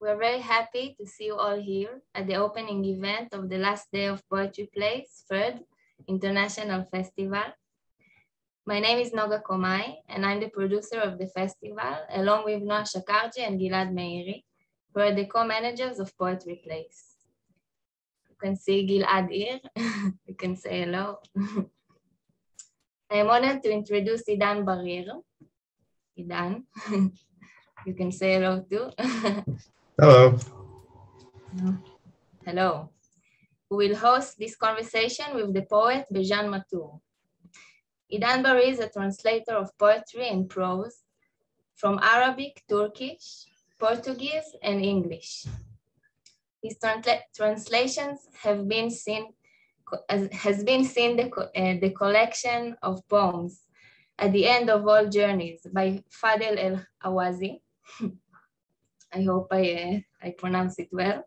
We're very happy to see you all here at the opening event of the last day of Poetry Play's third International Festival. My name is Noga Komai, and I'm the producer of the festival, along with Noah Shakarji and Gilad Meiri, who are the co-managers of Poetry Plays. You can see Gilad here. You can say hello. I am honored to introduce Idan Barir. Idan, you can say hello too. Hello. Hello. We will host this conversation with the poet Bejan Matur. Idan Barir is a translator of poetry and prose from Arabic, Turkish, Portuguese, and English. His translations have been seen the collection of poems At the End of All Journeys by Fadel El-Awazi. I hope I pronounce it well.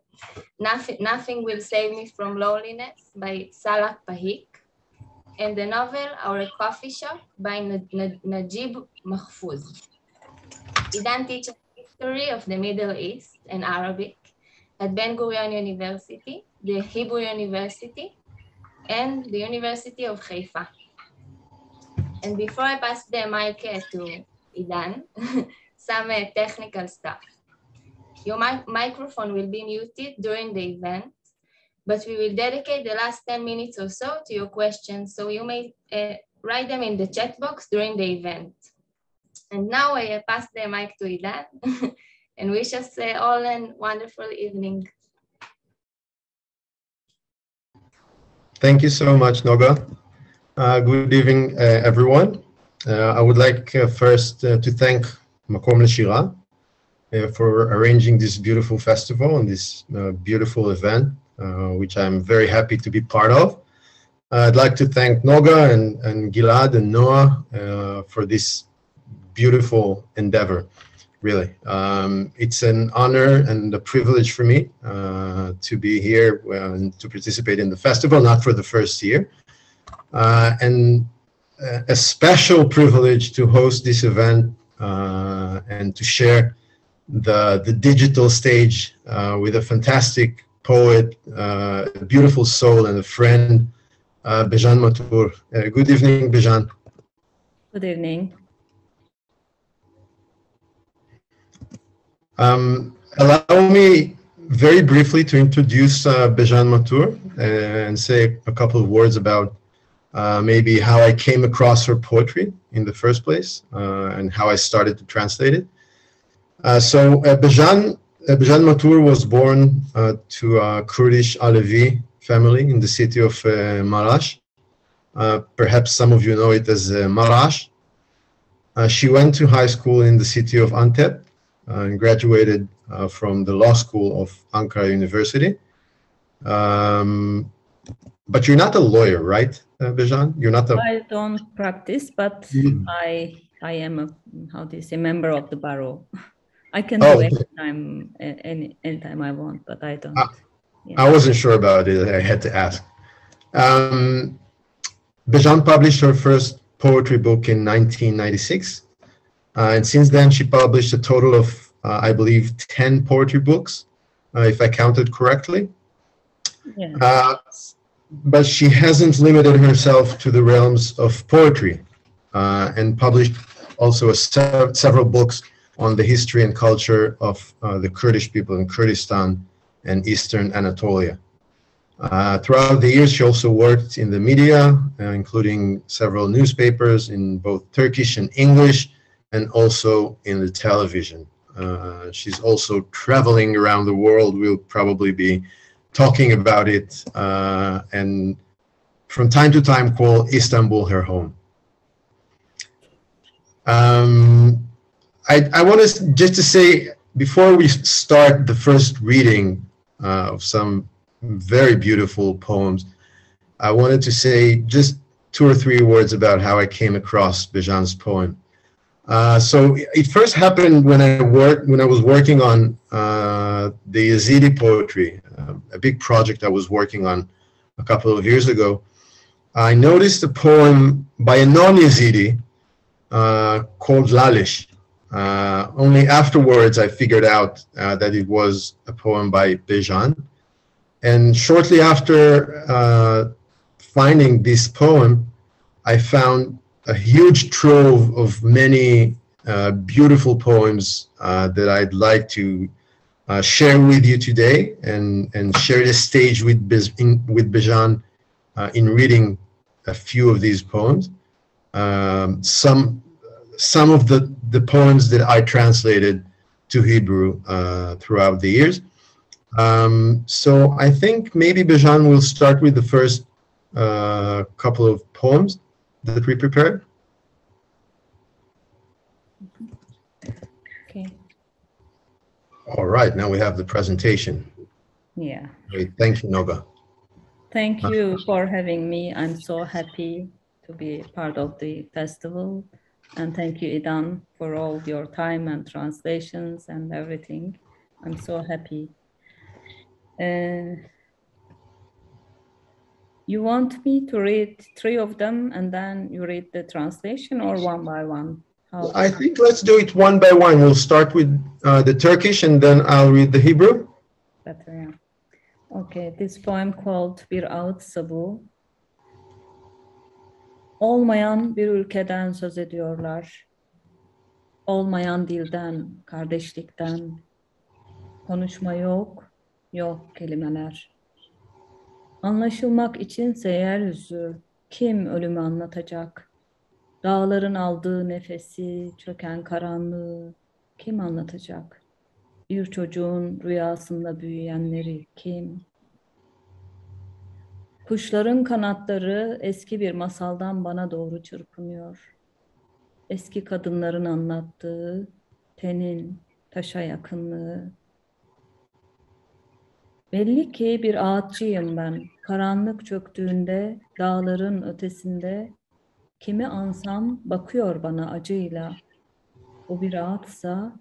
Nothing Will Save Me from Loneliness by Salah Pahik. And the novel Our Coffee Shop by Najib Mahfouz. Idan teaches history of the Middle East and Arabic at Ben-Gurion University, the Hebrew University, and the University of Haifa. And before I pass the mic to Idan, some technical stuff. Your microphone will be muted during the event, but we will dedicate the last 10 minutes or so to your questions, so you may write them in the chat box during the event. And now I pass the mic to Idan and wish us all a wonderful evening. Thank you so much, Noga. Good evening, everyone. I would like first to thank Makom Shira for arranging this beautiful festival and this beautiful event, which I'm very happy to be part of. I'd like to thank Noga and Gilad and Noah for this beautiful endeavor, really. It's an honor and a privilege for me to be here and to participate in the festival, not for the first year. And a special privilege to host this event and to share the digital stage with a fantastic poet, a beautiful soul, and a friend, Bejan Matur. Good evening, Bejan. Good evening. Allow me very briefly to introduce Bejan Matur and say a couple of words about maybe how I came across her poetry in the first place and how I started to translate it. So Bejan Matur was born to a Kurdish Alevi family in the city of Marash. Perhaps some of you know it as Marash. She went to high school in the city of Antep and graduated from the law school of Ankara University. But you're not a lawyer, right, Bejan? You're not a... I don't practice, but I am a member of the bar. I can do anytime I want, but I don't. Yeah. I wasn't sure about it. I had to ask. Bejan published her first poetry book in 1996. And since then, she published a total of, I believe, 10 poetry books, if I counted correctly. Yeah. But she hasn't limited herself to the realms of poetry and published also several books on the history and culture of the Kurdish people in Kurdistan and Eastern Anatolia. Throughout the years, she also worked in the media, including several newspapers in both Turkish and English, and also in the television. She's also traveling around the world. We'll probably be talking about it, and from time to time call Istanbul her home. I want to just to say, before we start the first reading of some very beautiful poems, I wanted to say just 2 or 3 words about how I came across Bejan's poem. So it first happened when I was working on the Yazidi poetry, a big project I was working on a couple of years ago. I noticed a poem by a non-Yazidi called Lalish. Only afterwards I figured out that it was a poem by Bejan. And shortly after finding this poem, I found a huge trove of many beautiful poems that I'd like to share with you today and share the stage with Bejan in reading a few of these poems. Some of the poems that I translated to Hebrew throughout the years. So I think maybe Bejan will start with the first couple of poems that we prepared. Okay. All right, now we have the presentation. Yeah. Great. Thank you, Noga. Thank you for having me. I'm so happy to be part of the festival. And thank you, Idan, for all your time and translations and everything. I'm so happy. You want me to read 3 of them and then you read the translation, or one by one? How? I think let's do it one by one. We'll start with the Turkish and then I'll read the Hebrew. Better, yeah. Okay, this poem called Bir Ağıt Sabı. Olmayan bir ülkeden söz ediyorlar. Olmayan dilden, kardeşlikten. Konuşma yok, yok kelimeler. Anlaşılmak içinse yeryüzü, kim ölümü anlatacak? Dağların aldığı nefesi, çöken karanlığı kim anlatacak? Bir çocuğun rüyasında büyüyenleri kim? Kuşların kanatları eski bir masaldan bana doğru çırpınıyor. Eski kadınların anlattığı tenin taşa yakınlığı. Belli ki bir ağaççıyım ben. Karanlık çöktüğünde dağların ötesinde kimi ansam bakıyor bana acıyla. O bir ağaçsa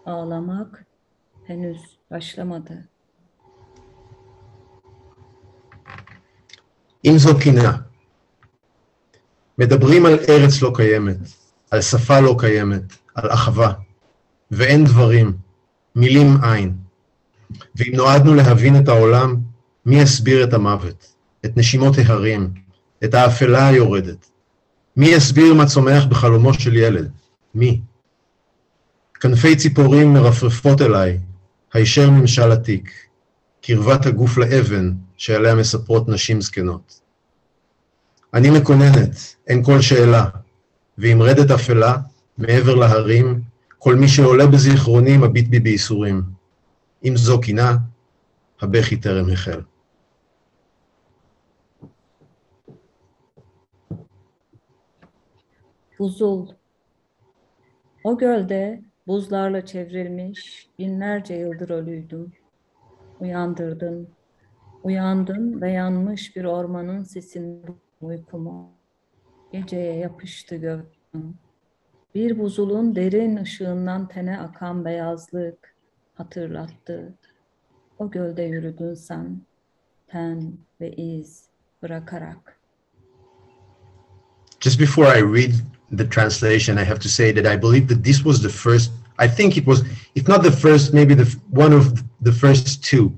ağlamak henüz başlamadı. אם זו קינה, מדברים על ארץ לא קיימת, על שפה לא קיימת, על אחווה, ואין דברים, מילים אין. ואם נועדנו להבין את העולם, מי יסביר את המוות, את נשימות ההרים, את האפלה היורדת? מי יסביר מה צומח בחלומו של ילד? מי? כנפי ציפורים מרפרפות אליי, הישר ממשל עתיק, קרבת הגוף לאבן שעליה מספרות נשים זקנות. אני מקוננת, אין כל שאלה, ואם רדת אפלה, מעבר להרים, כל מי שעולה בזיכרוני מביט בי בייסורים. אם זו קינה, הבכי טרם החל. Buzul. O gölde buzlarla çevrilmiş binlerce yıldır ölüydüm. Uyandırdın. Uyandın ve yanmış bir ormanın sesinde uykumu. Geceye yapıştı göğsüm. Bir buzulun derin ışığından tene akan beyazlık hatırlattı. O gölde yürüdün sen, ten ve iz bırakarak. Just before I read the translation, I have to say that I believe that this was the first, I think it was, if not the first, maybe one of the first 2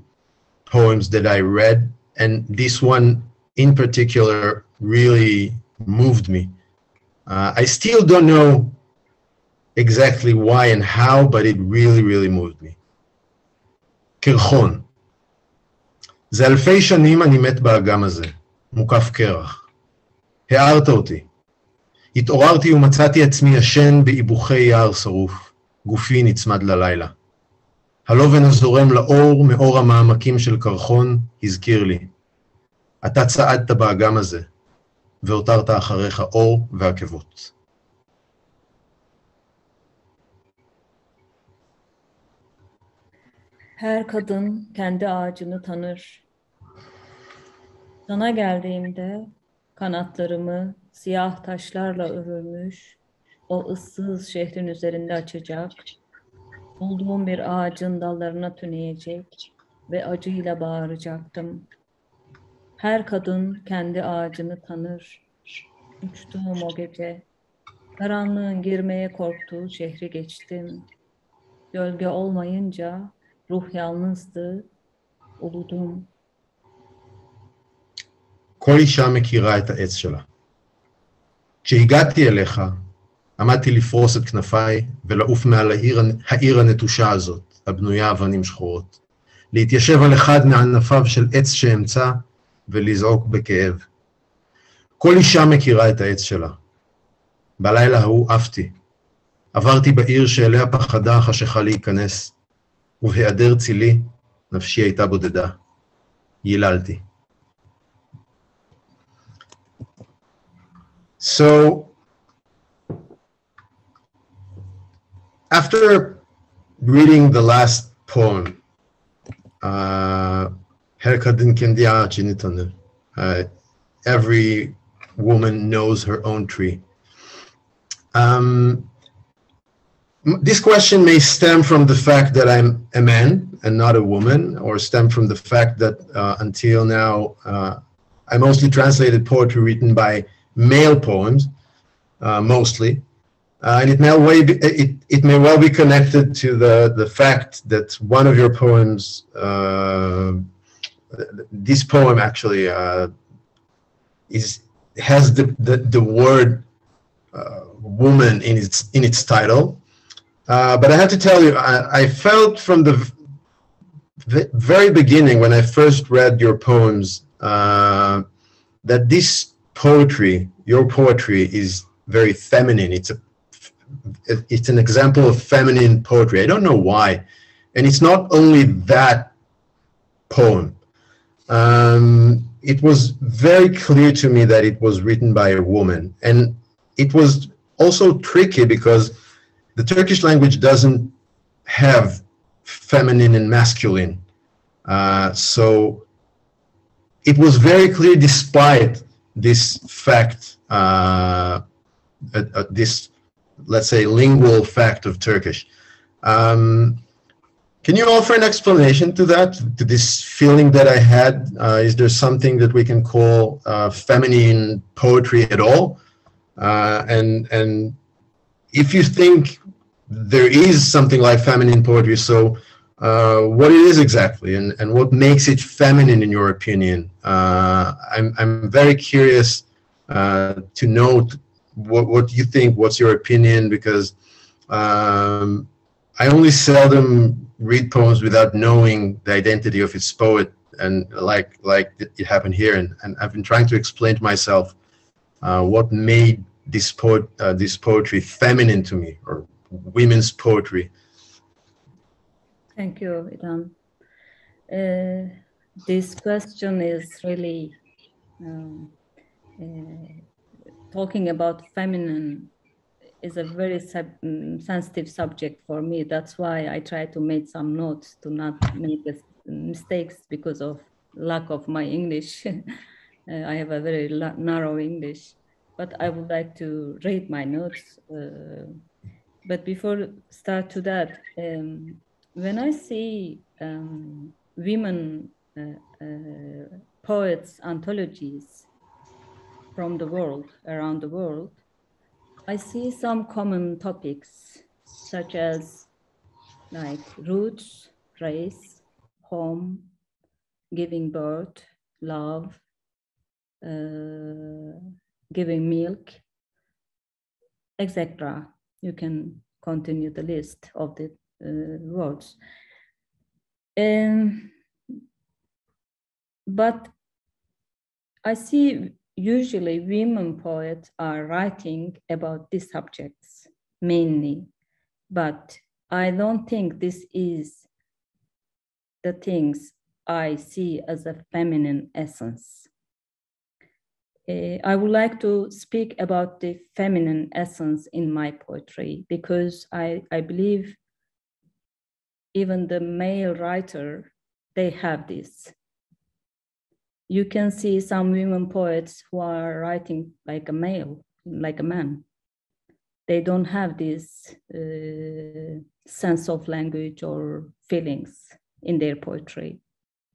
poems that I read, and this one in particular really moved me. I still don't know exactly why and how, but it really, really moved me. קרחון. זה אלפי שנים אני מת באגם הזה, מוקף קרח. הערת אותי. התעוררתי ומצאתי עצמי ישן באיבוכי יער שרוף. גופי נצמד ללילה. הלובן הזורם לאור מאור המעמקים של קרחון הזכיר לי. אתה צעדת באגם הזה, והותרת אחריך אור ועקבות. Her kadın kendi ağacını tanır. Sana geldiğimde kanatlarımı siyah taşlarla örülmüş o ıssız şehrin üzerinde açacak, bulduğum bir ağacın dallarına tüneyecek ve acıyla bağıracaktım. Her kadın kendi ağacını tanır. Uçtuğum o gece Karanlığın girmeye korktuğu şehri geçtim. Gölge olmayınca ruh yalnızdı, uludum. כל אישה מכירה את העץ שלה. כשהגעתי אליך, עמדתי לפרוס את כנפיי ולעוף מעל העיר הנטושה הזאת, הבנויה אבנים שחורות. להתיישב על אחד מענפיו של עץ שאמצא ולזעוק בכאב. כל אישה מכירה את העץ שלה. בלילה ההוא עפתי. עברתי בעיר שאליה פחדה החשיכה להיכנס, ובהיעדר צילי נפשי הייתה בודדה. ייללתי. So, after reading the last poem, Her kadın kendi ağacını tanır. Every woman knows her own tree. This question may stem from the fact that I'm a man and not a woman, or stem from the fact that until now I mostly translated poetry written by male poems, mostly. And it may well be connected to the fact that one of your poems, this poem actually has the word woman in its title. But I have to tell you, I felt from the very beginning when I first read your poems that this poetry, your poetry, is very feminine. It's an example of feminine poetry. I don't know why. And it's not only that poem. It was very clear to me that it was written by a woman. And it was also tricky because the Turkish language doesn't have feminine and masculine. So it was very clear despite this fact, this, let's say, lingual fact of Turkish. Can you offer an explanation to that, to this feeling that I had? Is there something that we can call feminine poetry at all? And if you think there is something like feminine poetry, so what it is exactly, and what makes it feminine in your opinion? I'm very curious to know what you think, what's your opinion, because I only seldom read poems without knowing the identity of its poet, and like it happened here, and I've been trying to explain to myself what made this poetry feminine to me, or women's poetry. Thank you, Idan. This question is really talking about feminine is a very sensitive subject for me. That's why I try to make some notes to not make mistakes because of lack of my English. I have a very narrow English, but I would like to read my notes. But before start to that, when I see women poets anthologies from the world, around the world, I see some common topics such as like roots, race, home, giving birth, love, giving milk, etc. You can continue the list of the words. But I see usually women poets are writing about these subjects mainly, but I don't think this is the things I see as a feminine essence. I would like to speak about the feminine essence in my poetry because I believe even the male writer, they have this. You can see some women poets who are writing like a male, like a man. They don't have this sense of language or feelings in their poetry.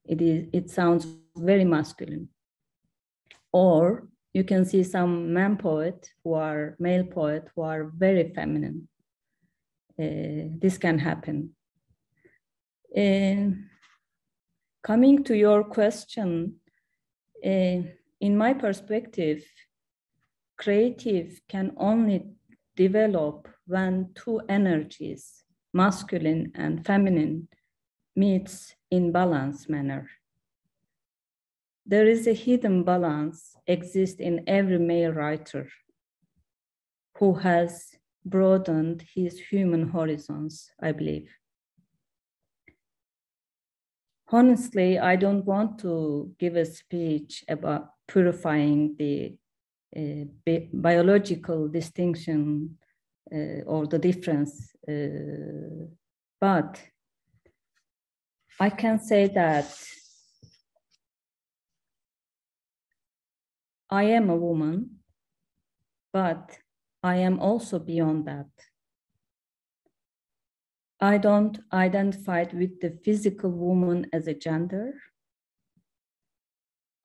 It sounds very masculine. Or you can see some male poet who are very feminine. This can happen. Coming to your question, in my perspective, creative can only develop when two energies, masculine and feminine, meets in balanced manner. There is a hidden balance exists in every male writer who has broadened his human horizons, I believe. Honestly, I don't want to give a speech about purifying the biological distinction or the difference, but I can say that I am a woman, but I am also beyond that. I don't identify with the physical woman as a gender.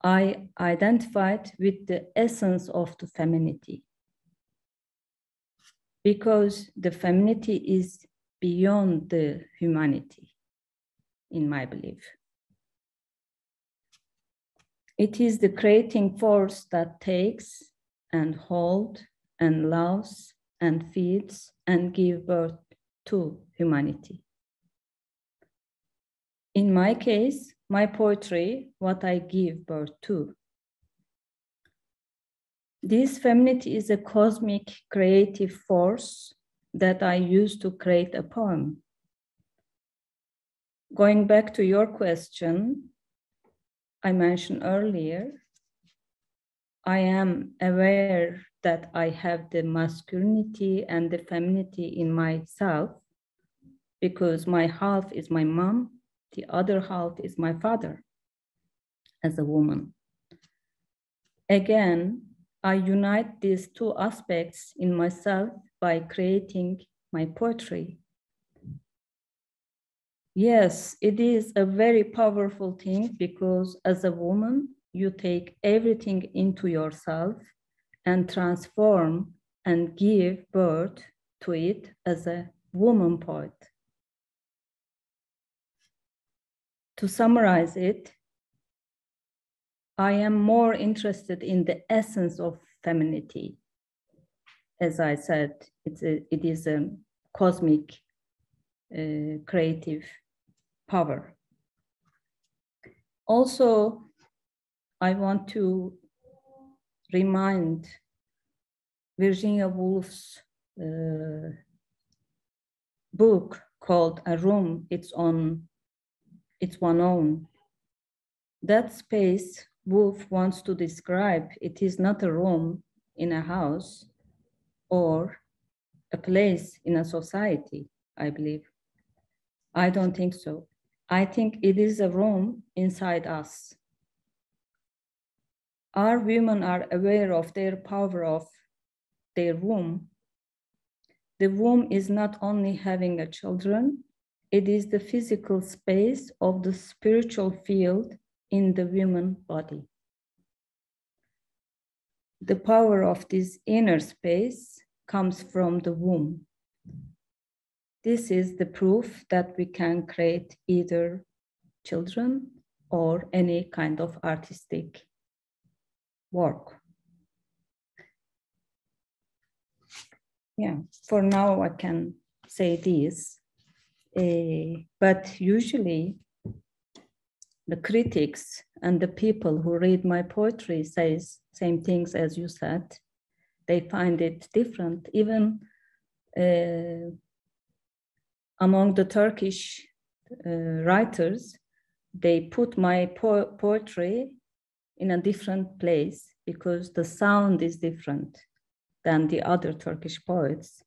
I identified with the essence of the femininity, because the femininity is beyond the humanity, in my belief. It is the creating force that takes and holds and loves and feeds and gives birth to humanity. In my case, my poetry, what I give birth to. This femininity is a cosmic creative force that I use to create a poem. Going back to your question, I mentioned earlier, I am aware that I have the masculinity and the femininity in myself because my half is my mom, the other half is my father as a woman. Again, I unite these two aspects in myself by creating my poetry. Yes, it is a very powerful thing because as a woman, you take everything into yourself and transform and give birth to it as a woman poet. To summarize it, I am more interested in the essence of femininity. As I said, it is a cosmic creative power. Also, I want to remind Virginia Woolf's book called A Room, It's One Own. That space Woolf wants to describe, it is not a room in a house or a place in a society, I believe. I don't think so. I think it is a room inside us. Our women are aware of their power of their womb. The womb is not only having a children, it is the physical space of the spiritual field in the woman body. The power of this inner space comes from the womb. This is the proof that we can create either children or any kind of artistic work. Yeah, for now I can say this, but usually the critics and the people who read my poetry says same things as you said. They find it different. Even among the Turkish writers, they put my poetry in a different place because the sound is different than the other Turkish poets.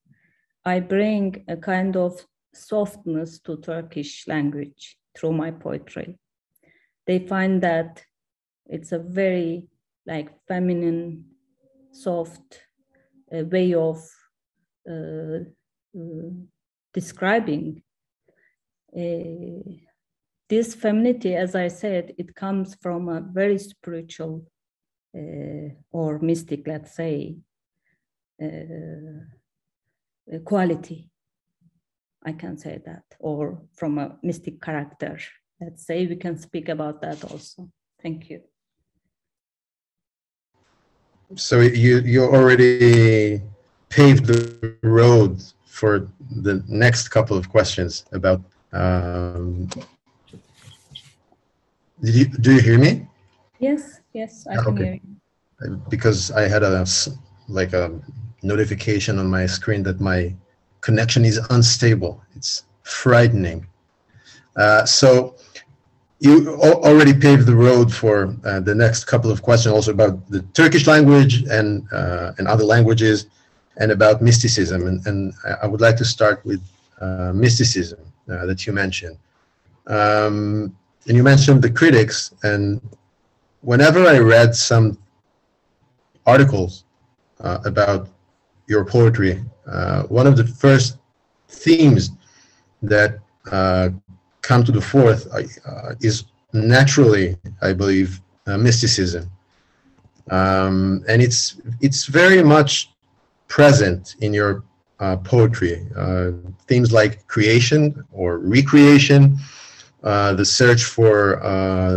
I bring a kind of softness to Turkish language through my poetry. They find that it's a very feminine, soft way of describing. This femininity, as I said, it comes from a very spiritual or mystic, let's say, quality. I can say that, or from a mystic character. Let's say we can speak about that also. Thank you. So you already paved the road for the next couple of questions about. Do you hear me? Yes, I can hear you. Because I had a notification on my screen that my connection is unstable. It's frightening. So you already paved the road for the next couple of questions, also about the Turkish language and other languages, and about mysticism. And I would like to start with mysticism that you mentioned. And you mentioned the critics, and whenever I read some articles about your poetry, one of the first themes that come to the fore is naturally, I believe, mysticism, and it's very much present in your poetry. Themes like creation or recreation, the search for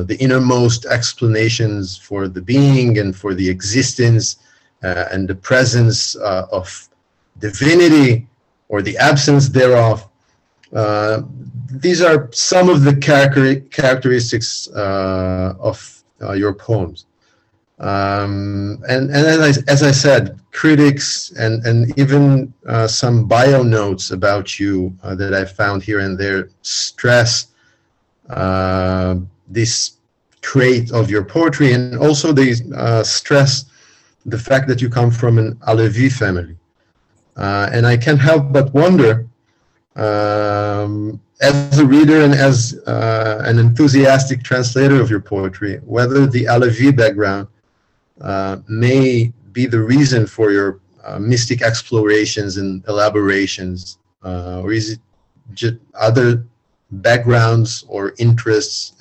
the innermost explanations for the being and for the existence, and the presence of divinity or the absence thereof. These are some of the characteristics of your poems. And as I said, critics and even some bio notes about you that I found here and there stress this trait of your poetry, and also they stress the fact that you come from an Alevi family. And I can't help but wonder, as a reader and as an enthusiastic translator of your poetry, whether the Alevi background may be the reason for your mystic explorations and elaborations, or is it just other backgrounds or interests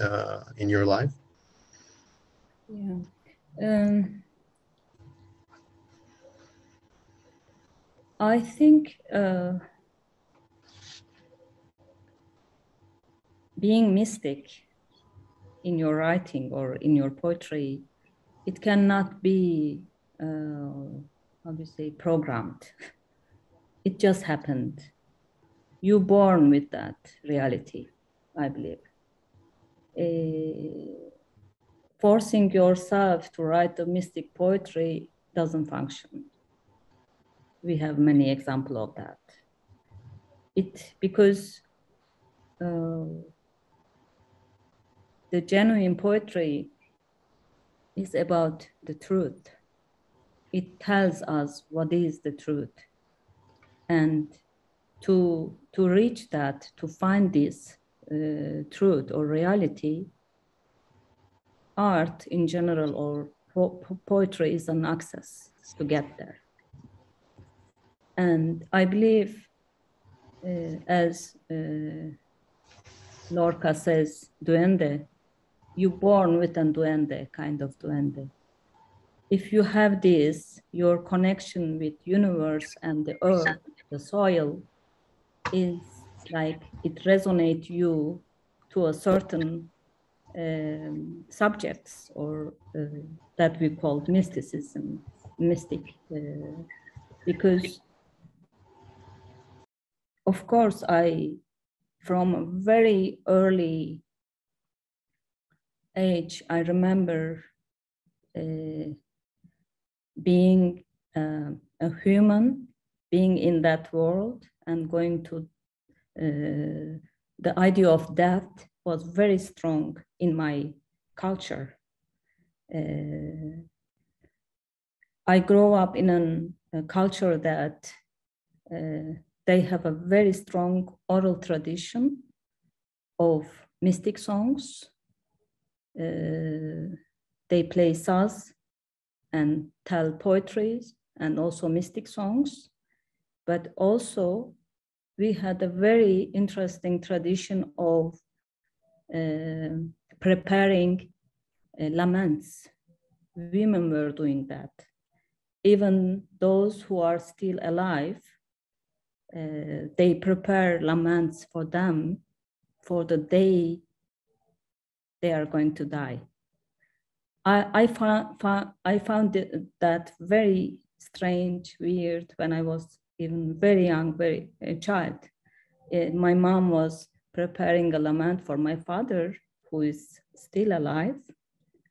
in your life? Yeah. I think being mystic in your writing or in your poetry, it cannot be, how do you say, programmed. It just happened. You're born with that reality, I believe. Forcing yourself to write the mystic poetry doesn't function. We have many examples of that. Because the genuine poetry is about the truth. It tells us what is the truth. And to reach that, to find this truth or reality, art in general or poetry is an access to get there. And I believe, as Lorca says, duende, you're born with a duende, kind of duende. If you have this, your connection with universe and the earth, the soil, is like it resonates you to a certain subjects, or that we call mysticism, mystic, because of course from a very early age, I remember being a human, being in that world, and going to the idea of death was very strong in my culture. I grew up in a culture that they have a very strong oral tradition of mystic songs. They play saz and tell poetries and also mystic songs, but also we had a very interesting tradition of preparing laments women were doing that. Even those who are still alive, they prepare laments for them for the day they are going to die. I found that very strange, weird when I was even very young, a child. My mom was preparing a lament for my father, who is still alive.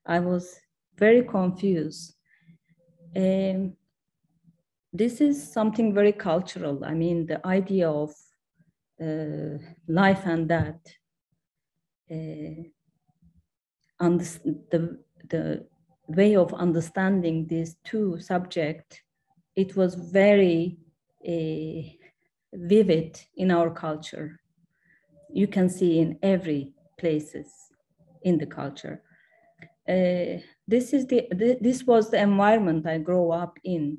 I was very confused. This is something very cultural. I mean, the idea of life and death, the way of understanding these two subjects, it was very vivid in our culture. You can see in every places in the culture. This was the environment I grew up in.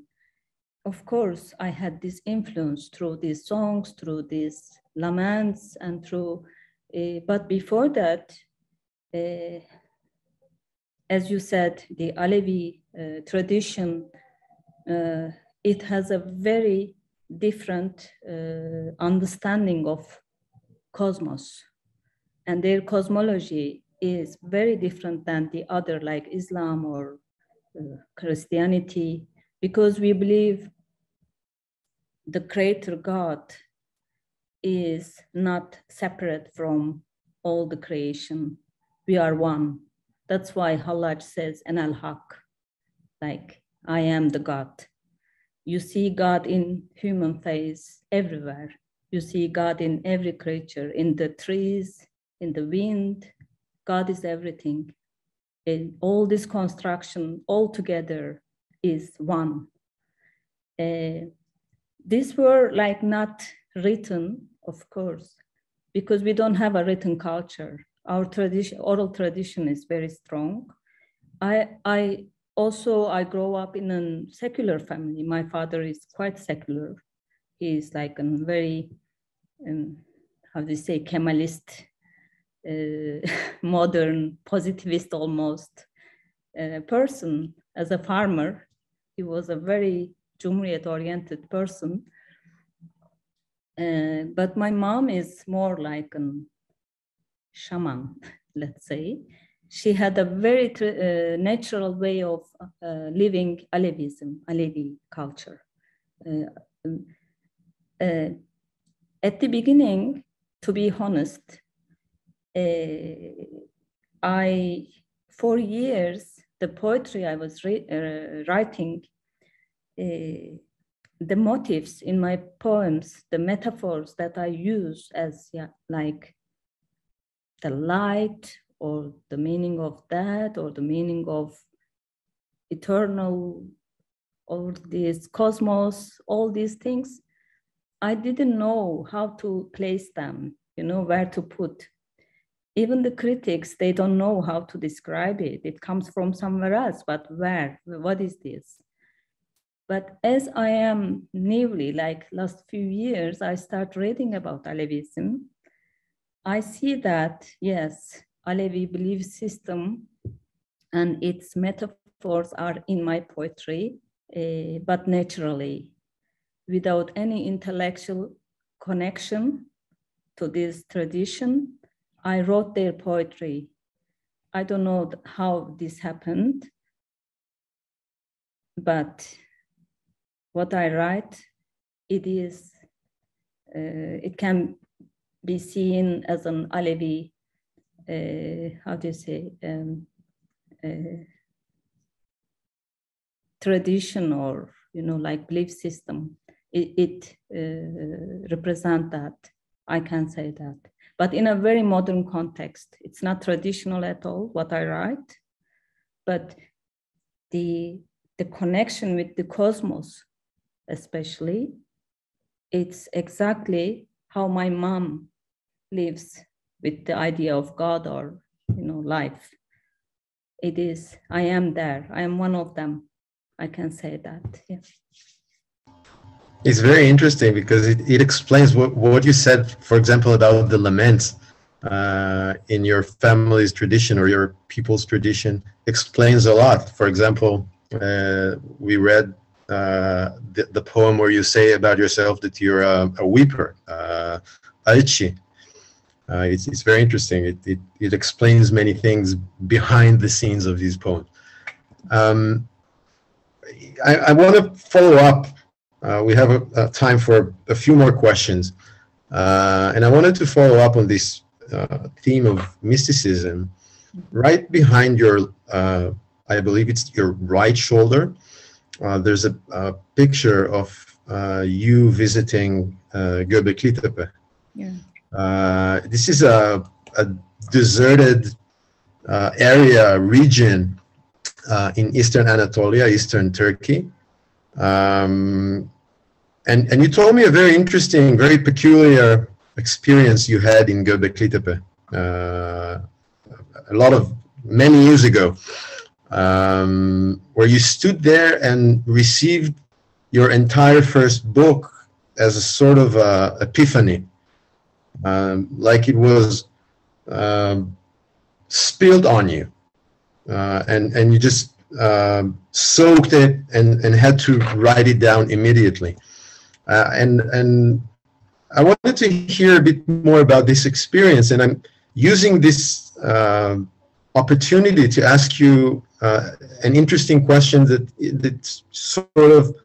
Of course, I had this influence through these songs, through these laments, and through, but before that, as you said, the Alevi tradition, it has a very different understanding of cosmos, and their cosmology is very different than the other, like Islam or Christianity, because we believe the creator God is not separate from all the creation. We are one. That's why Hallaj says, "An al-Haq," like, I am the God. You see God in human face everywhere. You see God in every creature, in the trees, in the wind. God is everything. And all this construction all together is one. These were like not written, of course, because we don't have a written culture. Our tradition, oral tradition is very strong. I grew up in a secular family. My father is quite secular. He is like a very, how do you say, Kemalist, modern, positivist almost person. As a farmer, he was a very Cumhuriyet-oriented person. But my mom is more like a shaman, let's say. She had a very natural way of living Alevism, Alevi culture. At the beginning, to be honest, for years, the poetry I was writing, the motifs in my poems, the metaphors that I use as like the light, or the meaning of that, or the meaning of eternal, or this cosmos, all these things, I didn't know how to place them, where to put. Even the critics, they don't know how to describe it. It comes from somewhere else, but where? What is this? But as I am newly, like last few years, I start reading about Alevism. I see that, yes, Alevi belief system and its metaphors are in my poetry, but naturally, without any intellectual connection to this tradition, I wrote their poetry. I don't know how this happened, but what I write, it can be seen as an Alevi, how do you say, tradition, or, like belief system. It represents that, I can say that. But in a very modern context, it's not traditional at all, what I write, but the connection with the cosmos, especially, it's exactly how my mom lives with the idea of God, or, life. It is, I am there, I am one of them. I can say that, yeah. It's very interesting because it explains what you said, for example, about the laments. in your family's tradition or your people's tradition explains a lot. For example, we read the poem where you say about yourself that you're a weeper, Aichi. It's very interesting. It explains many things behind the scenes of these poems. I want to follow up. We have a time for a few more questions. And I wanted to follow up on this theme of mysticism. Right behind your, I believe it's your right shoulder, there's a picture of you visiting Göbekli Tepe. Yeah. This is a deserted area, region in eastern Anatolia, eastern Turkey. And you told me a very interesting, very peculiar experience you had in Göbekli Tepe many years ago, where you stood there and received your entire first book as a sort of epiphany, like it was spilled on you, and you just soaked it and had to write it down immediately. And I wanted to hear a bit more about this experience, and I'm using this opportunity to ask you an interesting question that's sort of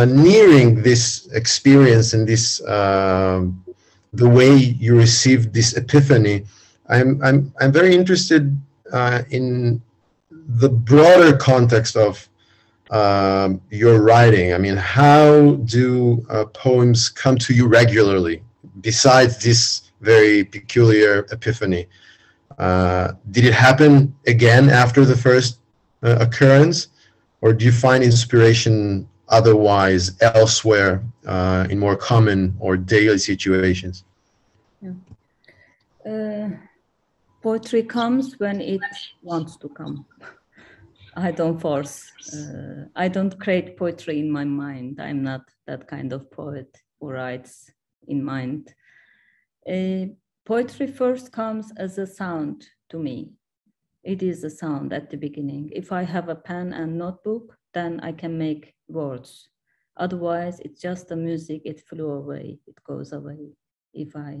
nearing this experience and this the way you received this epiphany. I'm very interested in the broader context of your writing. I mean, how do poems come to you regularly besides this very peculiar epiphany? Did it happen again after the first occurrence, or do you find inspiration otherwise elsewhere in more common or daily situations? Yeah. Poetry comes when it wants to come. I don't force. I don't create poetry in my mind. I'm not that kind of poet who writes in mind. Poetry first comes as a sound to me. It is a sound at the beginning. If I have a pen and notebook, then I can make words. Otherwise, it's just the music. It flew away. It goes away. If I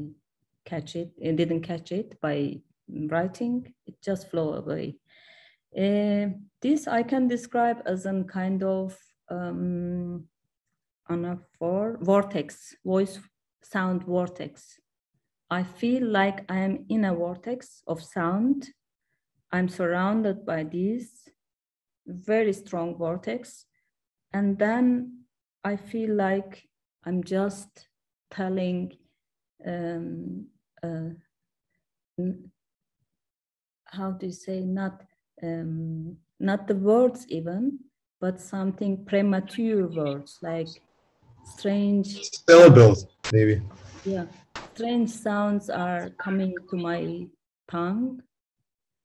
catch it, I didn't catch it by writing, it just flew away. This I can describe as a kind of vortex, voice sound vortex. I feel like I am in a vortex of sound. I'm surrounded by this very strong vortex. And then I feel like I'm just telling, how do you say, not the words even, but something premature words, like strange syllables, maybe. Yeah, strange sounds are coming to my tongue,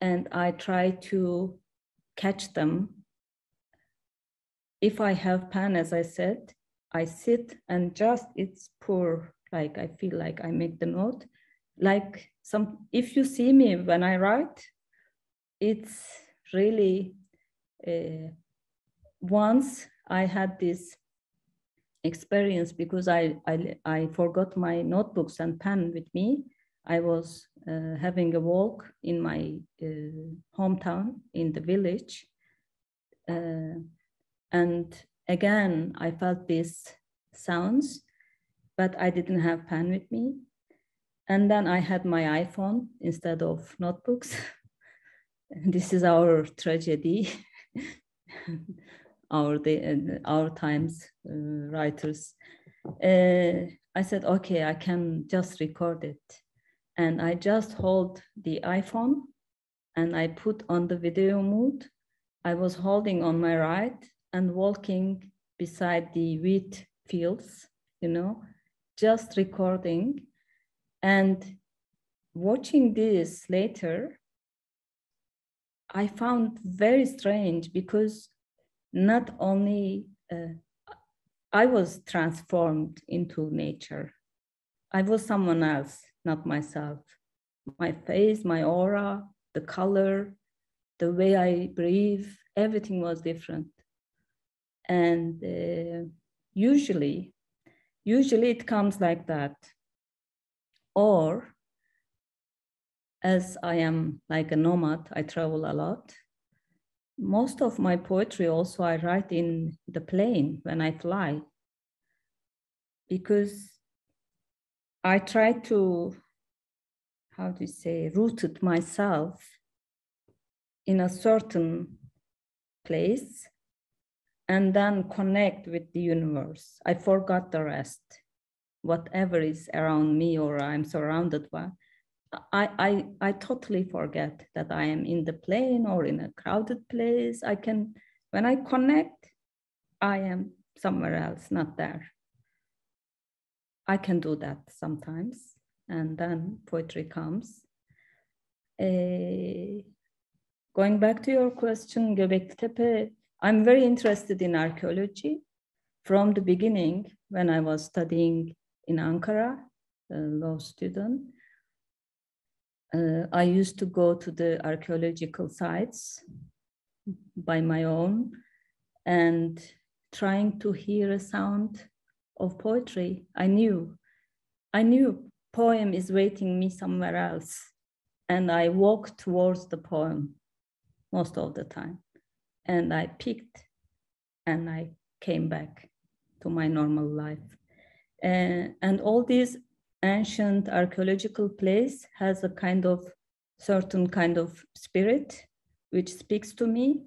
and I try to catch them. If I have pen, as I said, I sit and just it's pour, like I feel like I make the note. Like if you see me when I write, it's really, once I had this experience because I forgot my notebooks and pen with me. I was having a walk in my hometown in the village. And again, I felt these sounds, but I didn't have pen with me. And then I had my iPhone instead of notebooks. This is our tragedy. Our times writers. I said, okay, I can just record it. And I just hold the iPhone and I put on the video mode. I was holding on my right and walking beside the wheat fields, just recording. And watching this later, I found very strange because not only I was transformed into nature. I was someone else, not myself. my face, my aura, the color, the way I breathe, everything was different. And usually it comes like that. Or as I am like a nomad, I travel a lot. Most of my poetry also I write in the plane when I fly, because I try to, rooted myself in a certain place and then connect with the universe. I forgot the rest. Whatever is around me or I'm surrounded by, I totally forget that I am in the plane or in a crowded place. When I connect, I am somewhere else, not there. I can do that sometimes, and then poetry comes. Going back to your question, Göbekli Tepe, I'm very interested in archaeology. From the beginning, when I was studying in Ankara, a law student, I used to go to the archaeological sites by my own and trying to hear a sound of poetry. I knew poem is waiting me somewhere else, and I walked towards the poem most of the time, and I picked and I came back to my normal life. And all these ancient archaeological place has a certain kind of spirit which speaks to me.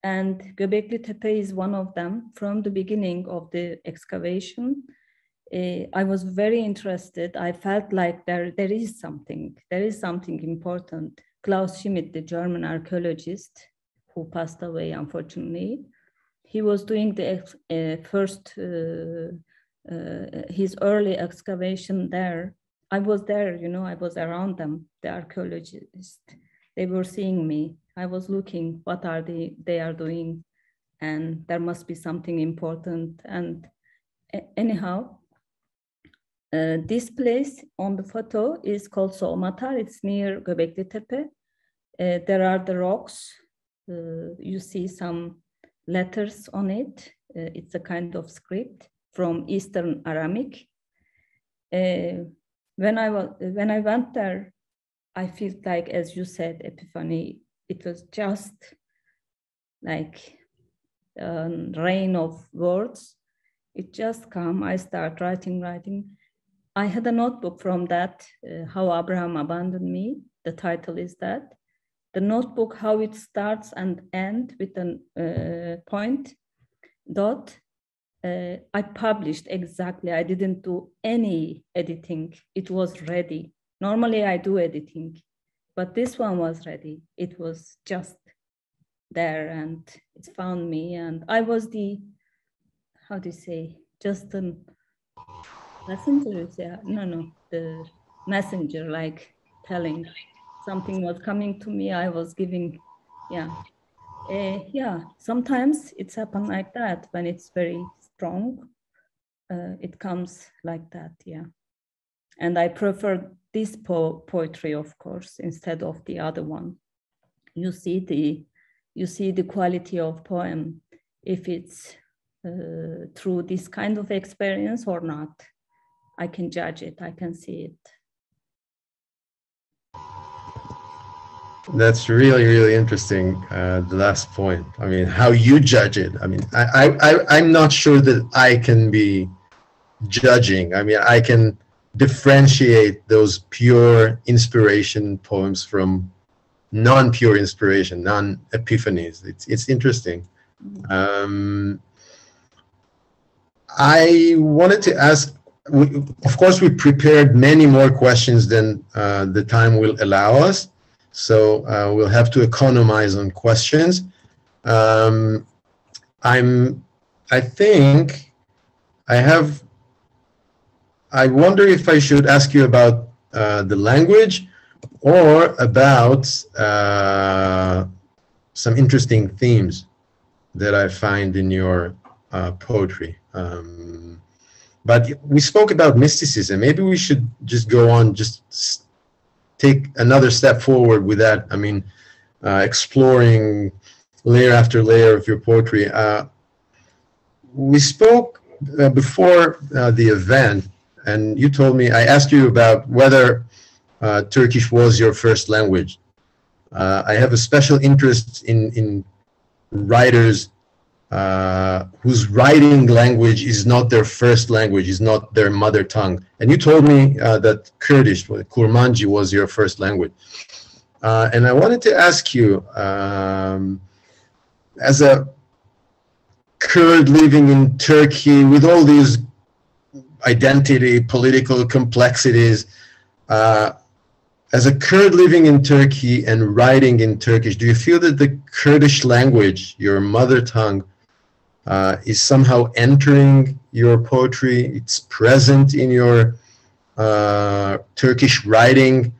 And Göbekli Tepe is one of them. From the beginning of the excavation, I was very interested. I felt like there is something important. Klaus Schmidt, the German archaeologist who passed away, unfortunately, he was doing the his early excavation there. I was there, I was around them, the archaeologists. They were seeing me. I was looking, what are they are doing, and there must be something important. And anyhow, this place on the photo is called Solmatar. It's near Göbekli Tepe. There are the rocks. You see some letters on it. It's a kind of script from Eastern Aramaic. When I went there, I felt like, as you said, epiphany. It was just like a rain of words. It just come. I start writing. I had a notebook from that, How Abraham Abandoned Me. The title is that. The notebook, how it starts and ends with a point, dot. I published exactly. I didn't do any editing. It was ready. Normally I do editing, but this one was ready. It was just there and it found me. And I was the, just a messenger. The messenger, like telling something was coming to me. I was giving, sometimes it's happened like that when it's very strong. It comes like that, And I prefer this poetry, of course, instead of the other one. You see the quality of poem, if it's through this kind of experience or not. I can judge it, I can see it. That's really, really interesting, the last point. I mean, how you judge it. I mean, I'm not sure that I can be judging. I mean, I can differentiate those pure inspiration poems from non-pure inspiration, non-epiphanies. It's interesting. I wanted to ask, of course, we prepared many more questions than the time will allow us. So we'll have to economize on questions. I wonder if I should ask you about the language or about some interesting themes that I find in your poetry. But we spoke about mysticism. Maybe we should just go on, just take another step forward with that. I mean, exploring layer after layer of your poetry. We spoke before the event, and you told me, I asked you about whether Turkish was your first language. I have a special interest in writers whose writing language is not their first language, is not their mother tongue. And you told me that Kurdish, Kurmanji, was your first language. And I wanted to ask you, as a Kurd living in Turkey with all these identity, political complexities, as a Kurd living in Turkey and writing in Turkish, do you feel that the Kurdish language, your mother tongue, is somehow entering your poetry? It's present in your Turkish writing,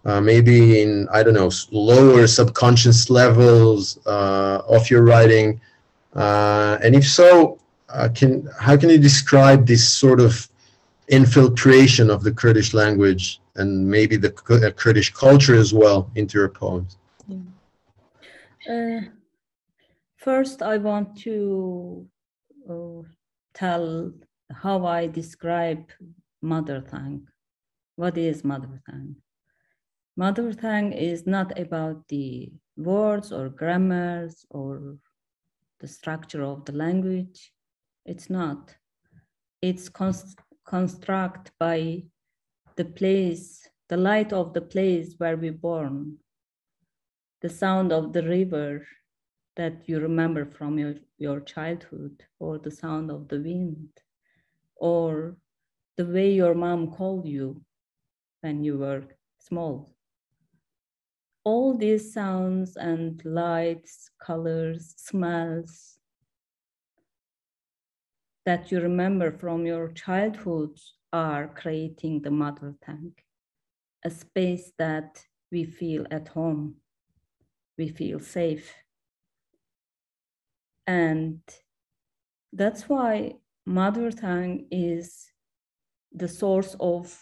maybe in, I don't know, lower subconscious levels of your writing? And if so, how can you describe this sort of infiltration of the Kurdish language and maybe the Kurdish culture as well into your poems? First, I want to tell how I describe mother tongue. What is mother tongue? Mother tongue is not about the words or grammars or the structure of the language. It's not. It's constructed by the place, the light of the place where we're born, the sound of the river that you remember from your childhood, or the sound of the wind, or the way your mom called you when you were small. All these sounds and lights, colors, smells that you remember from your childhood are creating the mother tongue, a space that we feel at home, we feel safe. And that's why mother tongue is the source of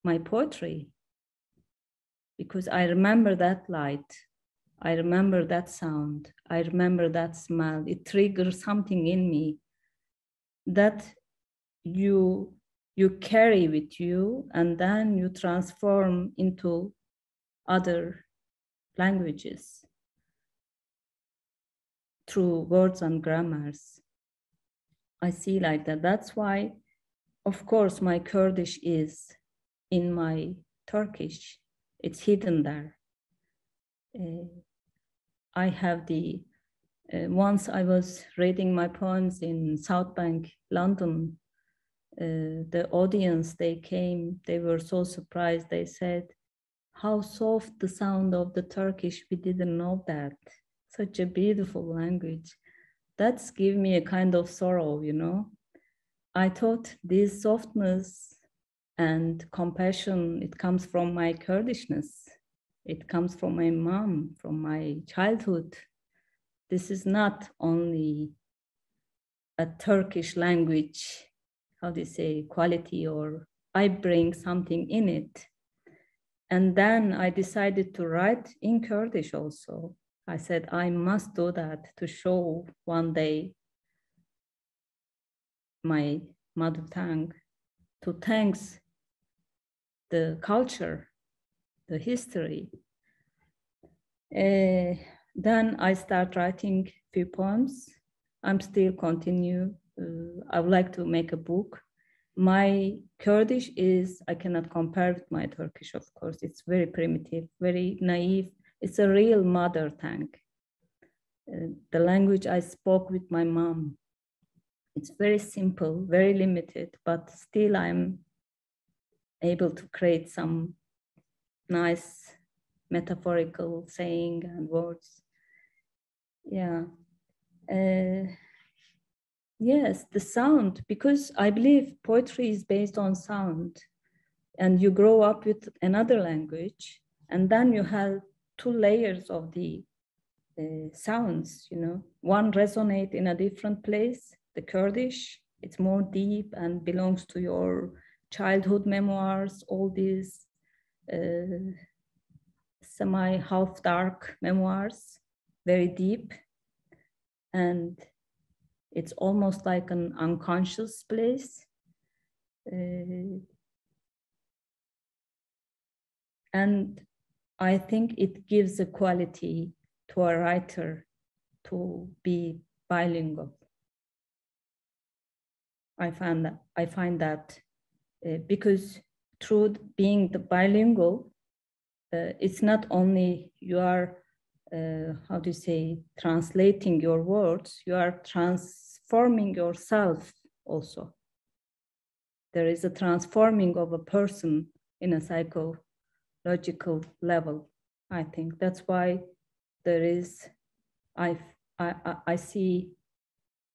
my poetry, because I remember that light, I remember that sound, I remember that smell. It triggers something in me that you carry with you, and then you transform into other languages through words and grammars. I see like that. That's why, of course, my Kurdish is in my Turkish. It's hidden there. I have the, once I was reading my poems in South Bank, London, the audience, they came, they were so surprised. They said, how soft the sound of the Turkish, we didn't know that. Such a beautiful language. That's give me a kind of sorrow, you know. I thought this softness and compassion, it comes from my Kurdishness. It comes from my mom, from my childhood. This is not only a Turkish language, how do you say, quality, or I bring something in it. And then I decided to write in Kurdish also. I said, I must do that to show one day my mother tongue, to thanks the culture, the history. Then I start writing few poems. I'm still continue. I would like to make a book. My Kurdish is, I cannot compare with my Turkish, of course. It's very primitive, very naive. It's a real mother tongue. The language I spoke with my mom. It's very simple, very limited, but still I'm able to create some nice metaphorical saying and words. Yeah. Yes, the sound, because I believe poetry is based on sound, and you grow up with another language, and then you have two layers of the sounds, you know. One resonates in a different place. The Kurdish, it's more deep and belongs to your childhood memoirs, all these semi-half dark memoirs, very deep. And it's almost like an unconscious place. And I think it gives a quality to a writer to be bilingual. I find that because through being the bilingual, it's not only you are, how do you say, translating your words, you are transforming yourself also. There is a transforming of a person in a psychological level. I think that's why there is, I see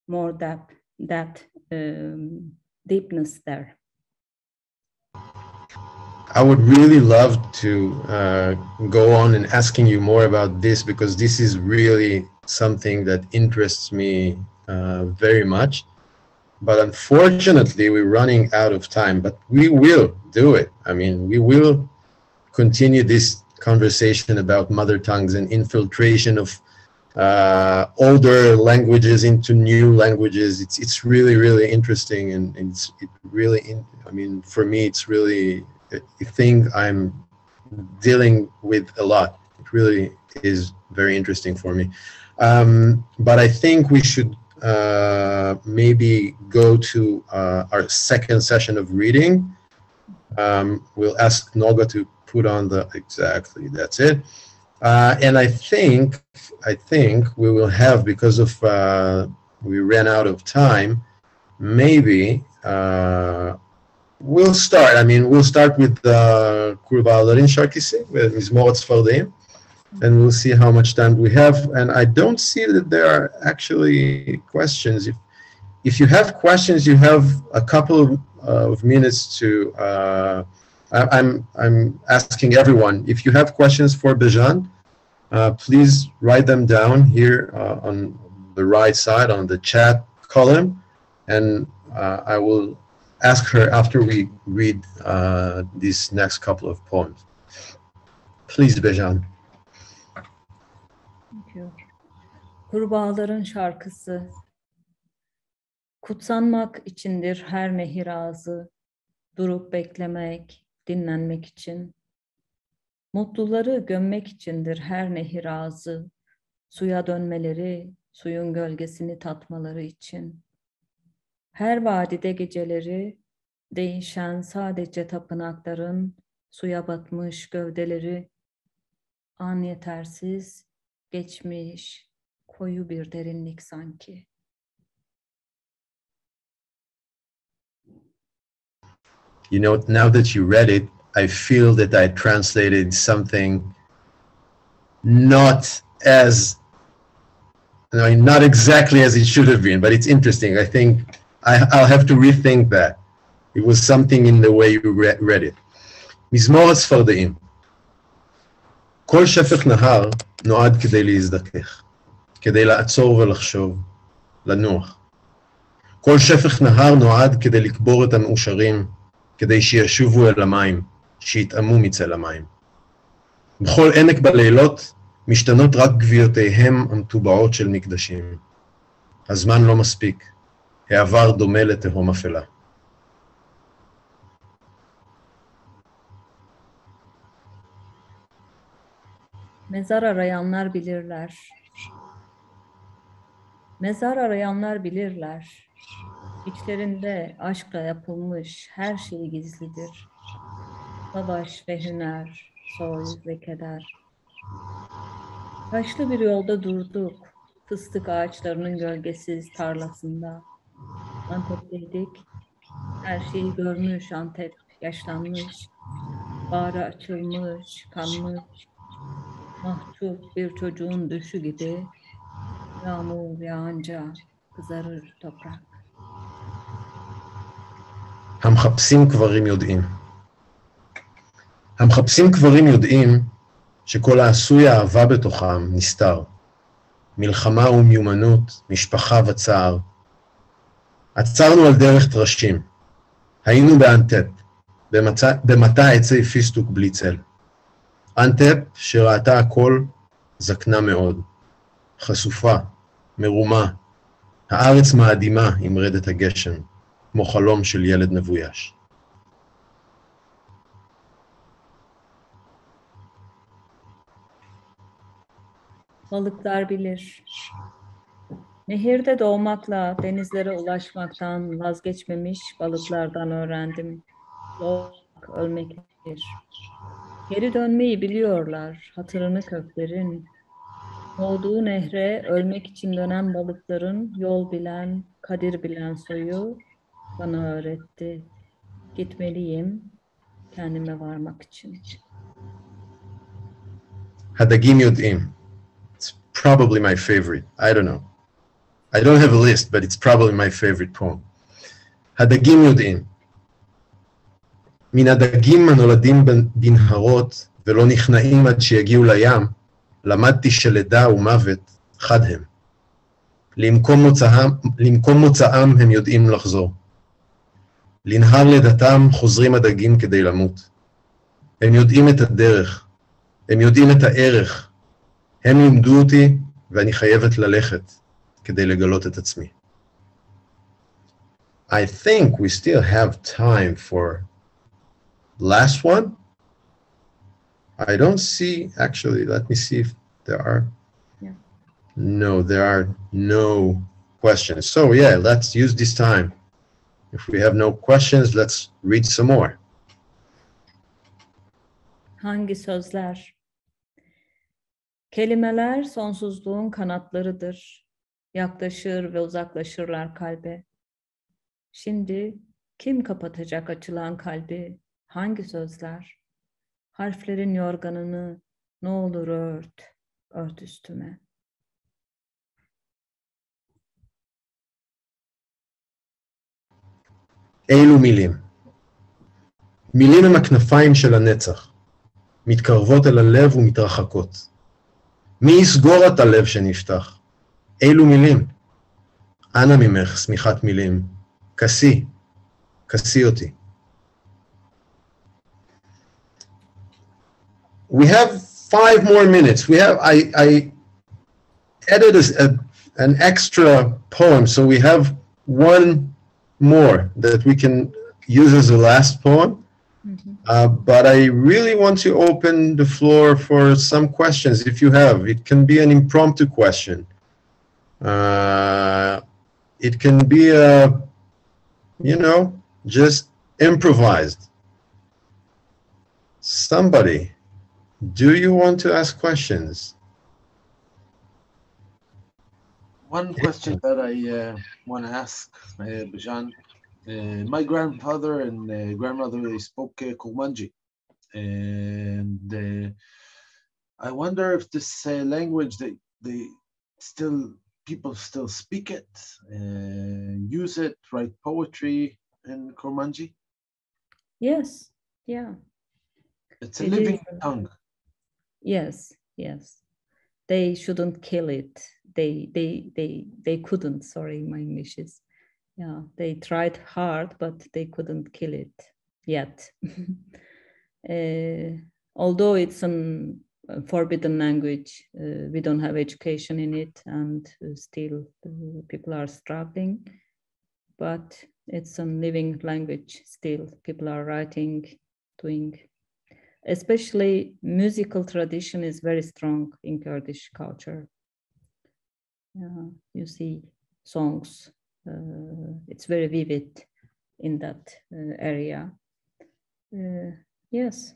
more that deepness there. I would really love to go on and asking you more about this, because this is really something that interests me very much. But unfortunately, we're running out of time, but we will do it. I mean, we will continue this conversation about mother tongues and infiltration of older languages into new languages. It's really, really interesting, and I mean, for me, it's really a thing I'm dealing with a lot. It really is very interesting for me. But I think we should maybe go to our second session of reading. We'll ask Nolga to put on the, exactly, that's it. And I think we will have, because of we ran out of time, maybe we'll start. I mean, we'll start with the קורבן שרקיסי, with מזמור צפרדעים, and we'll see how much time we have. And I don't see that there are actually questions. If you have questions, you have a couple of minutes to. I'm asking everyone, if you have questions for Bejan, please write them down here on the right side on the chat column, and I will ask her after we read these next couple of poems. Please, Bejan. Thank you. Kurbağaların şarkısı. Kutsanmak içindir her nehir ağzı, durup beklemek, dinlenmek için. Mutluları gömmek içindir her nehir ağzı, suya dönmeleri, suyun gölgesini tatmaları için. Her vadide geceleri, değişen sadece tapınakların, suya batmış gövdeleri, an yetersiz, geçmiş, koyu bir derinlik sanki. You know, now that you read it, I feel that I translated something not exactly as it should have been, but it's interesting. I think I'll have to rethink that. It was something in the way you read it. מזמור הצפרדעים. כל שפך נהר נועד כדי להזדכך, כדי לעצור ולחשוב, לנוח. כל שפך נהר נועד כדי לקבור את המאושרים, כדי שישובו אל המים, שיתאמו מצל המים. בכל עמק בלילות משתנות רק גוויותיהם המטובעות של מקדשים. הזמן לא מספיק, העבר דומה לתהום אפלה. Mezar arayanlar bilirler. Mezar arayanlar bilirler. İçlerinde aşkla yapılmış her şey gizlidir. Savaş ve hüner, soy ve keder. Taşlı bir yolda durduk, fıstık ağaçlarının gölgesiz tarlasında. Antep'teydik, her şeyi görmüş Antep, yaşlanmış. Bağrı açılmış, kanmış. Mahcup bir çocuğun düşü gibi, yağmur yağınca kızarır toprak. המחפשים קברים יודעים. המחפשים קברים יודעים שכל העשוי האהבה בתוכם נסתר. מלחמה ומיומנות, משפחה וצער. עצרנו על דרך טרשים. היינו באנטפ, במטע עצי פיסטוק בלי צל. אנטפ, שראתה הכל, זקנה מאוד. חשופה, מרומה. הארץ מאדימה עם רדת הגשם, כמו חלום של ילד מבויש. Balıklar bilir. Nehirde doğmakla denizlere ulaşmaktan vazgeçmemiş balıklardan öğrendim. Doğmak, ölmek bir. Geri dönmeyi biliyorlar, hatırını köklerin. Doğduğu nehre ölmek için dönen balıkların yol bilen, kadir bilen soyu bana öğretti. Gitmeliyim kendime varmak için. הדגים יודעים. It's probably my favorite. I don't know. I don't have a list, but it's probably my favorite poem. הדגים יודעים. מן הדגים הנולדים בנהרות ולא נכנעים עד שיגיעו לים, למדתי שלידה ומוות חד הם. למקום מוצאם הם יודעים לחזור. לנהר לידתם חוזרים הדגים כדי למות. הם יודעים את הדרך, הם יודעים את הערך. הם לימדו אותי ואני חייבת ללכת כדי לגלות את עצמי. I think we still have time for last one. I don't see, actually, let me see if there are. Yeah. No, there are no questions. So yeah, let's use this time. If we have no questions, let's read some more. Hangi sözler? Kelimeler sonsuzluğun kanatlarıdır. Yaklaşır ve uzaklaşırlar kalbe. Şimdi kim kapatacak açılan kalbi? Hangi sözler? Harflerin yorganını ne olur ört, ört üstüme. אילו מילים. מילים הם הכנפיים של הנצח, מתקרבות אל הלב ומתרחקות. מי יסגור את הלב שנפתח? אילו מילים. אנא ממך, שמיכת מילים. כסי, כסי אותי. We have 5 more minutes. I added an extra poem, so we have one more that we can use as a last poem. Mm-hmm. But I really want to open the floor for some questions if you have. It can be an impromptu question. It can be just improvised. Somebody, do you want to ask questions? One question that I want to ask, Bejan. My grandfather and grandmother, they spoke Kurmanji. And I wonder if this language, people still speak it, use it, write poetry in Kurmanji? Yes, yeah. It's a living tongue. Yes, yes. They shouldn't kill it. They couldn't, sorry, my English is, yeah, they tried hard, but they couldn't kill it yet. Although it's a forbidden language, we don't have education in it, and still people are struggling, but it's a living language still. People are writing, doing, especially musical tradition is very strong in Kurdish culture. You see songs, it's very vivid in that area. Yes,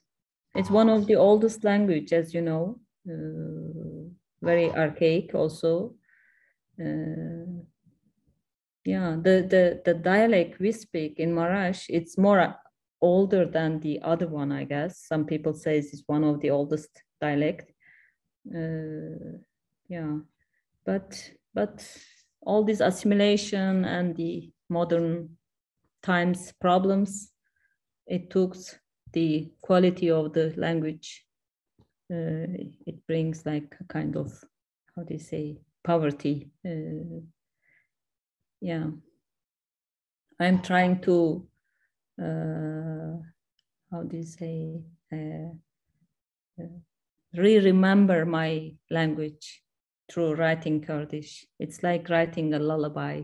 it's one of the oldest language, as you know, very archaic also. Yeah, the dialect we speak in Marash, it's more older than the other one, I guess. Some people say it's one of the oldest dialect. Yeah, but all this assimilation and the modern times problems, it took the quality of the language. It brings like a kind of, how do you say, poverty. Yeah, I'm trying to how do you say, re-remember my language through writing Kurdish. It's like writing a lullaby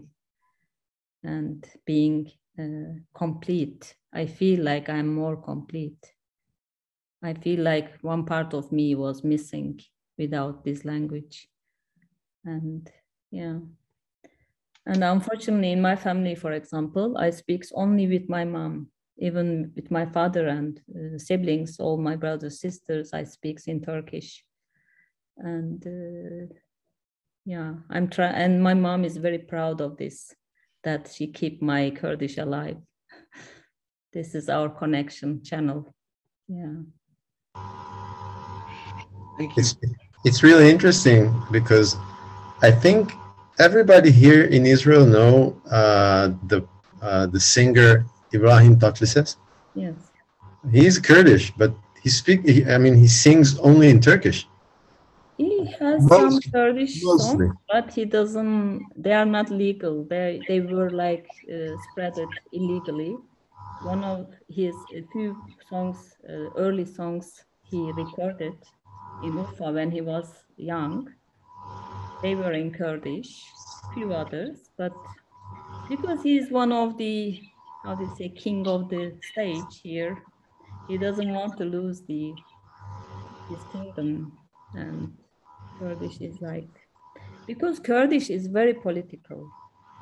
and being complete. I feel like I'm more complete. I feel like one part of me was missing without this language. And yeah. And unfortunately, in my family, for example, I speak only with my mom. Even with my father and siblings, all my brothers, sisters, I speak in Turkish. And yeah, I'm trying, and my mom is very proud of this, that she keep my Kurdish alive. This is our connection channel. Yeah. Thank you. It's really interesting because I think everybody here in Israel know the singer Ibrahim Tatlıses. Yes. He's Kurdish, but he sings only in Turkish. He has some Kurdish songs, but he doesn't, they are not legal. They were like spread it illegally. One of his few songs, early songs he recorded in Urfa when he was young, they were in Kurdish, few others, but because he is one of the, how do you say, king of the stage here, he doesn't want to lose his kingdom. And Kurdish is like, because Kurdish is very political.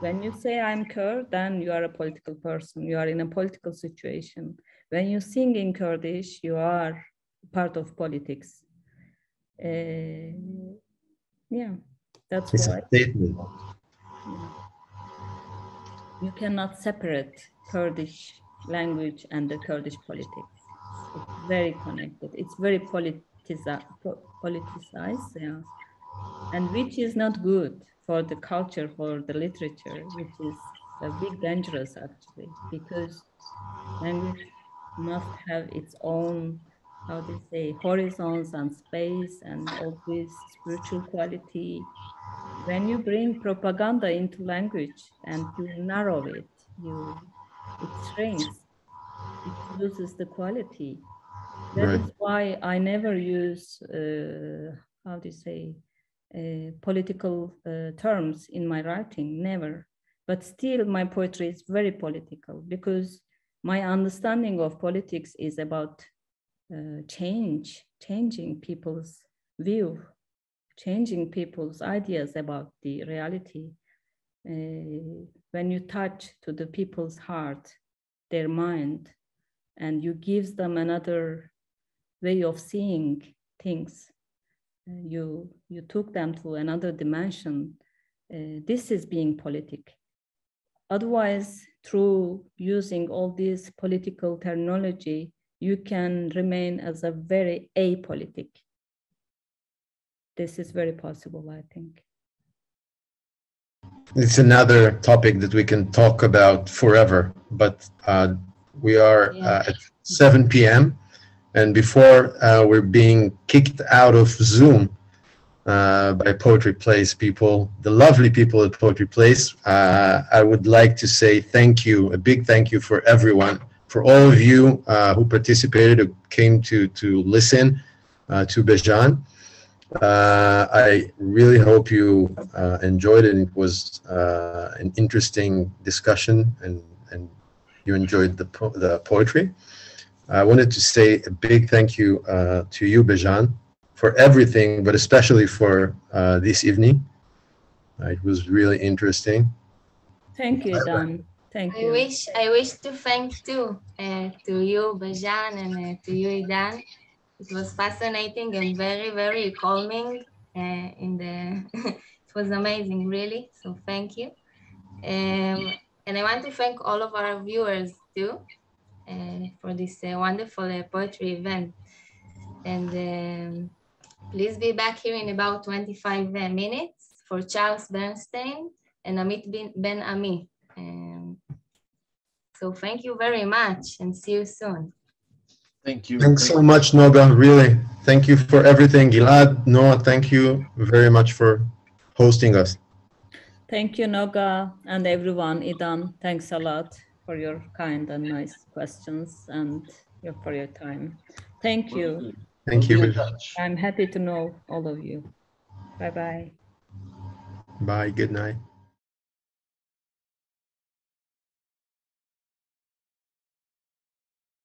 When you say I'm Kurd, then you are a political person. You are in a political situation. When you sing in Kurdish, you are part of politics. Yeah, that's it's why. a statement. You cannot separate Kurdish language and the Kurdish politics. It's very connected. It's very politicized, yeah. And which is not good for the culture, for the literature, which is a big dangerous actually, because language must have its own, how do you say, horizons and space and all this spiritual quality. When you bring propaganda into language and you narrow it, it shrinks, it loses the quality. That is why I never use, how do you say, political terms in my writing, never. But still my poetry is very political because my understanding of politics is about changing people's view, changing people's ideas about the reality. When you touch to the people's heart, their mind, and you give them another way of seeing things, you took them to another dimension. This is being politic. Otherwise, through using all this political terminology, you can remain as a very apolitic. This is very possible, I think. It's another topic that we can talk about forever, but we are at 7 p.m. and before we're being kicked out of Zoom by Poetry Place people, the lovely people at Poetry Place, I would like to say thank you, a big thank you for everyone, for all of you who participated, who came to listen to Bejan. I really hope you enjoyed it. It was an interesting discussion and you enjoyed the poetry. I wanted to say a big thank you to you, Bejan, for everything, but especially for this evening. It was really interesting. Thank you, Idan. Thank you. I wish to thank too to you, Bejan, and to you, Idan. It was fascinating and very, very calming. It was amazing, really. So thank you. And I want to thank all of our viewers too for this wonderful poetry event. And please be back here in about 25 minutes for Charles Bernstein and Amit Ben Ami. So thank you very much and see you soon. Thank you. Thanks so much, Noga, really. Thank you for everything. Gilad, Noah, thank you very much for hosting us. Thank you, Noga, and everyone. Idan, thanks a lot for your kind and nice questions. And for your time. Thank you. Thank you. I'm happy to know all of you. Bye-bye. Bye. Good night.